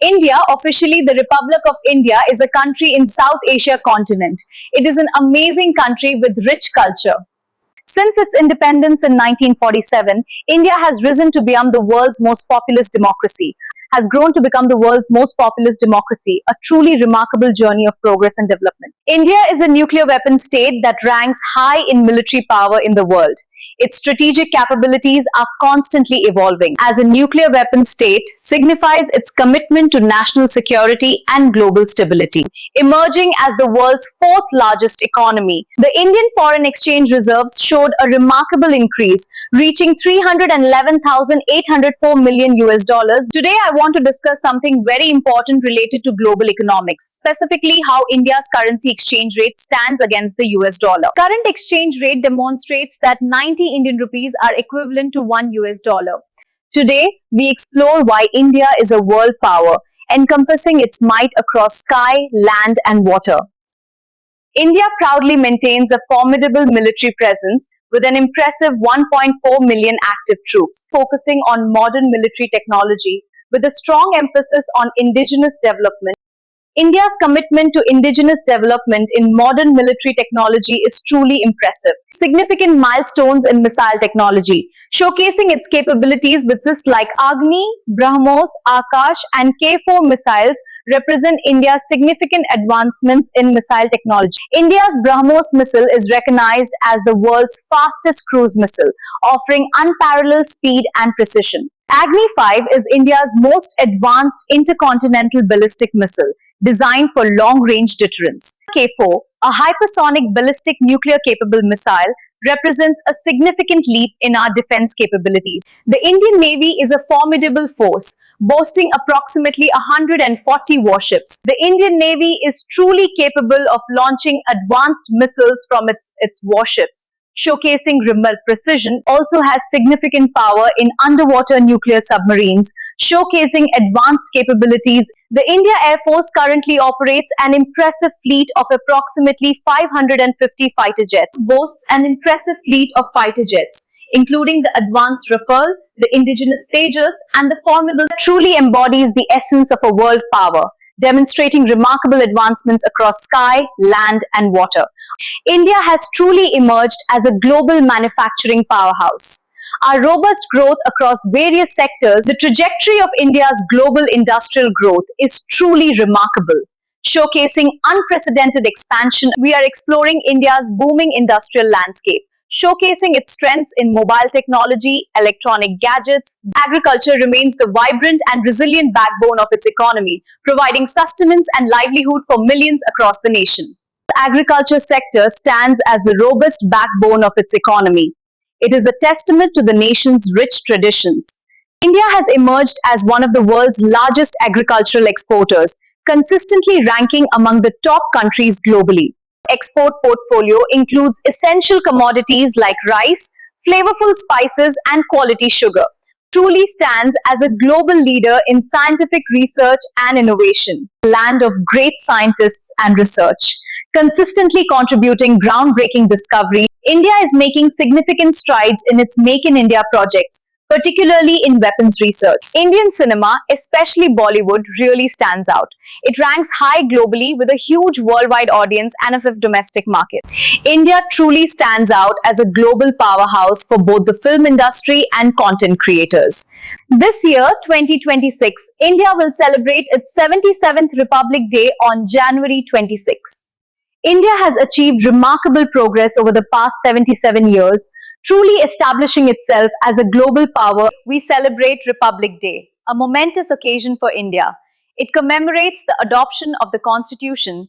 India, officially the Republic of India, is a country in South Asia continent. It is an amazing country with rich culture. Since its independence in 1947, India has risen to become the world's most populous democracy, a truly remarkable journey of progress and development. India is a nuclear weapon state that ranks high in military power in the world. Its strategic capabilities are constantly evolving. As a nuclear weapon state signifies its commitment to national security and global stability. Emerging as the world's fourth largest economy, the Indian foreign exchange reserves showed a remarkable increase, reaching 311,804 million US dollars. Today, I want to discuss something very important related to global economics, specifically how India's currency exchange rate stands against the US dollar. Current exchange rate demonstrates that 90 Indian rupees are equivalent to 1 US dollar. Today, we explore why India is a world power, encompassing its might across sky, land, and water. India proudly maintains a formidable military presence with an impressive 1.4 million active troops, focusing on modern military technology with a strong emphasis on indigenous development. India's commitment to indigenous development in modern military technology is truly impressive. Significant milestones in missile technology, showcasing its capabilities with systems like Agni, BrahMos, Akash, and K4 missiles represent India's significant advancements in missile technology. India's BrahMos missile is recognized as the world's fastest cruise missile, offering unparalleled speed and precision. Agni 5 is India's most advanced intercontinental ballistic missile, designed for long-range deterrence. K4, a hypersonic ballistic nuclear-capable missile, represents a significant leap in our defense capabilities. The Indian Navy is a formidable force, boasting approximately 140 warships. The Indian Navy is truly capable of launching advanced missiles from its warships, showcasing remote precision. Also has significant power in underwater nuclear submarines, showcasing advanced capabilities. The India Air Force currently operates an impressive fleet of approximately 550 fighter jets, boasts an impressive fleet of fighter jets, including the advanced Rafale, the indigenous Tejas, and the formidable that truly embodies the essence of a world power, demonstrating remarkable advancements across sky, land, and water. India has truly emerged as a global manufacturing powerhouse. Our robust growth across various sectors, the trajectory of India's global industrial growth is truly remarkable. Showcasing unprecedented expansion, we are exploring India's booming industrial landscape, showcasing its strengths in mobile technology, electronic gadgets. Agriculture remains the vibrant and resilient backbone of its economy, providing sustenance and livelihood for millions across the nation. The agriculture sector stands as the robust backbone of its economy. It is a testament to the nation's rich traditions. India has emerged as one of the world's largest agricultural exporters, consistently ranking among the top countries globally. Export portfolio includes essential commodities like rice, flavorful spices, and quality sugar. Truly stands as a global leader in scientific research and innovation, a land of great scientists and research. Consistently contributing groundbreaking discovery, India is making significant strides in its Make in India projects, particularly in weapons research. Indian cinema, especially Bollywood, really stands out. It ranks high globally with a huge worldwide audience and a fifth domestic market. India truly stands out as a global powerhouse for both the film industry and content creators. This year, 2026, India will celebrate its 77th Republic Day on January 26. India has achieved remarkable progress over the past 77 years, truly establishing itself as a global power. We celebrate Republic Day, a momentous occasion for India. It commemorates the adoption of the Constitution